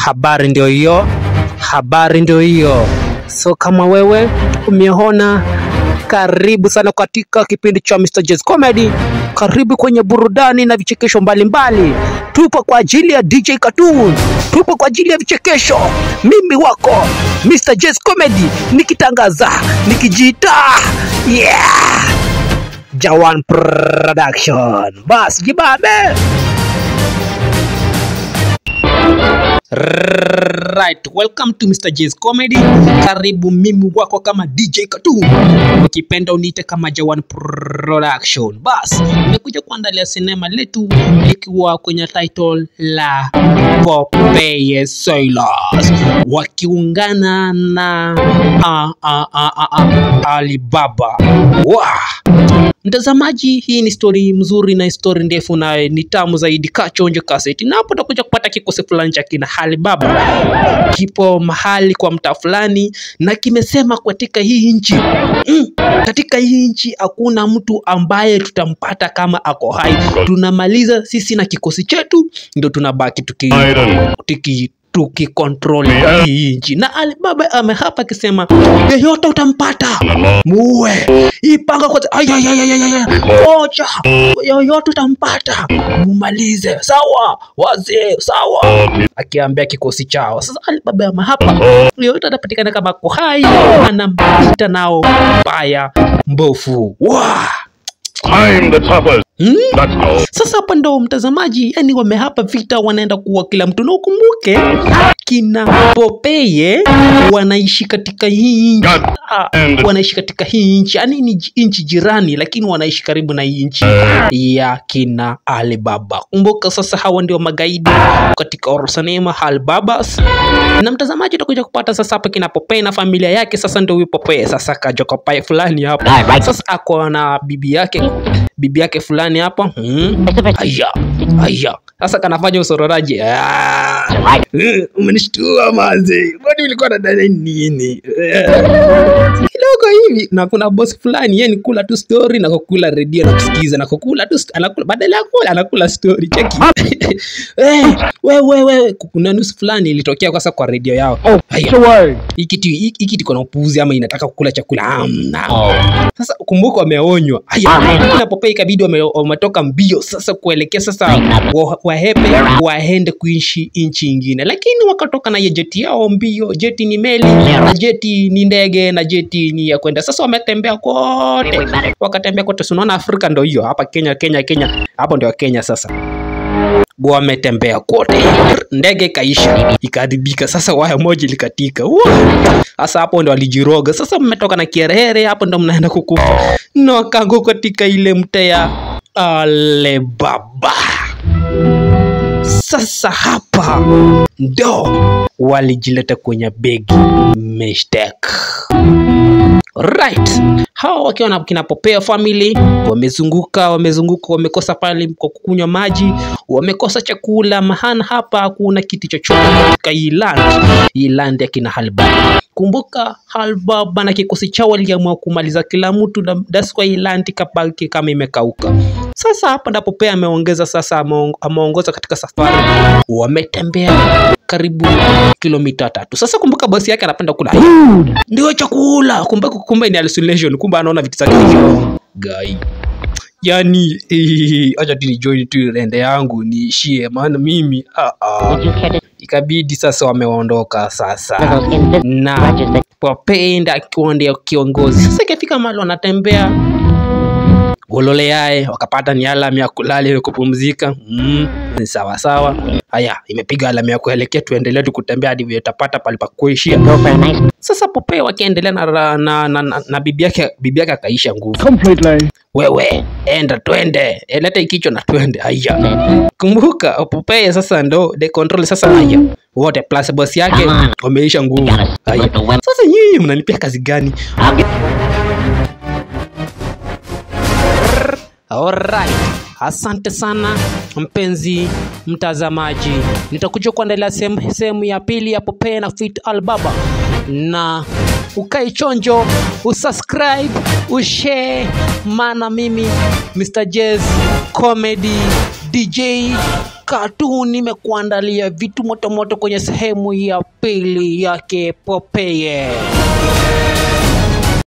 Habari ndio hiyo. So kama wewe umeona, karibu sana katika kipindi cha Mr. Jazz Comedy. Karibu kwenye burudani na vichekesho mbalimbali. Tupo kwa ajili ya DJ Cartoon, tupo kwa ajili ya vichekesho. Mimi wako Mr. Jazz Comedy, nikitangaza, nikijiita Jawan Production. Bas jibabe. Right, welcome to Mr. Jazz Comedy. Karibu, mimi wako kama DJ Cartoon, ukipenda uniite kama Jawan Production. Bas, nimekuja kuandalia sinema letu likiwa kwenye title la Popeye Sailors, wakiungana na Alibaba. Mtazamaji, hii ni story mzuri na story ndefu na ni tamu zaidi. Kachonjo kaseti, na hapo utakuja kupata kikosi fulani cha kina Alibaba. Kipo mahali kwa mtaa fulani na kimesema katika hii nchi katika hii nchi hakuna mtu ambaye tutampata kama ako hai. Tunamaliza sisi na kikosi chetu, ndio tunabaki tukikontrol hii nchi. Na Alibaba amehapa akisema yeyote utampata muue. Ipanga kwa ocha, yeyote utampata mumalize. Sawa wazee, sawa. Akiambia kikosi chao. Sasa Alibaba amehapa yeyote atapatikana kama ako hai anampita nao baya mbofu. I'm the toughest. Let's go. Sasa hapa ndo mtazamaji, yani wamehapa vita, wanaenda kuwa kila mtu. Na ukumbuke kina Popeye wanaishi katika hii nchi. Wanaishi katika hii nchi, yani ni nchi jirani, lakini wanaishi karibu na hii nchi ya kina Alibaba. Kumbuka sasa hawa ndio magaidi katika Orosanema Alibabas. Na mtazamaji utakuja kupata sasa hapa kina Popeye na familia yake. Sasa ndio huyu Popeye sasa kajoka pae fulani hapa. Sasa ako na bibi yake fulani hapa. Aya. Sasa kanafanya usororaji. Umenishtua manze. Bado ulikuwa unadai nini? Kidogo hivi. Na kuna boss fulani yeye ni kula tu story na kukula radio na kusikiza na kukula tu anakula, badala ya kula anakula story. Cheki. Wewe kuna news fulani ilitokea kwa sasa kwa radio yao. Hiki kuna upuuzi ama inataka kukula chakula. Sasa kumbuka wameonywa. Na Popeye ikabidi wametoka mbio sasa kuelekea sasa waende kuishi nchi nyingine, lakini wakatoka na jeti yao mbio. Jeti ni meli na jeti ni ndege na jeti ni ya kwenda. Sasa wametembea kote, wakatembea kote. Unaona Afrika ndio hiyo hapa. Kenya hapo ndio Kenya. Sasa wametembea kote, ndege kaisha ikadhibika. Sasa waya moja likatika. Sasa hapo ndo walijiroga. Sasa mmetoka na kiherehere, hapo ndo mnaenda kukufa. Na wakango katika ile mta ya Alibaba. Sasa hapa ndo walijileta kwenye begi mistake. Right, hawa wakiwa na kina Popeye family wamezunguka, wamekosa pale kwa kukunywa maji, wamekosa chakula. Mahana hapa hakuna kitu chochote katika hii land ya kina Alibaba. Kumbuka Alibaba na kikosi chao waliamua kumaliza kila mtu, na that's why land kabaki kama imekauka. Sasa hapa ndipo Popeye ameongoza katika safari. Wametembea karibu kilomita 3. Sasa kumbuka bosi yake anapenda kula. Ndio chakula. Kumbe ni hallucination. Kumbe anaona vitu zake guy. Yani acha tu join tu rende yangu niishie, maana mimi ikabidi sasa wameondoka sasa. Na Popeye ndio kiongozi. Sasa ikafika mahali wanatembea golole yae, wakapata ni alarm ya kulala ile kupumzika. Ni sawa. Haya, imepiga alarm ya kuelekea tuendelee kutembea hadi vile tapata pale pa kuishia. Sasa Popeye wakiendelea na bibi yake akaisha nguvu. Wewe enda twende, leta ikicho na twende. Haya, kumbuka Popeye sasa ndo the control. Sasa haya wote plus boss yake wameisha nguvu. Haya, sasa nyinyi mnanipia kazi gani? Alright, asante sana mpenzi mtazamaji. Nitakuja kuendelea sehemu ya pili ya Popeye na Fit Alibaba. Na ukae chonjo, usubscribe, ushare, maana mimi Mr. Jazz Comedy DJ Cartoon nimekuandalia vitu moto moto kwenye sehemu ya pili yake Popeye.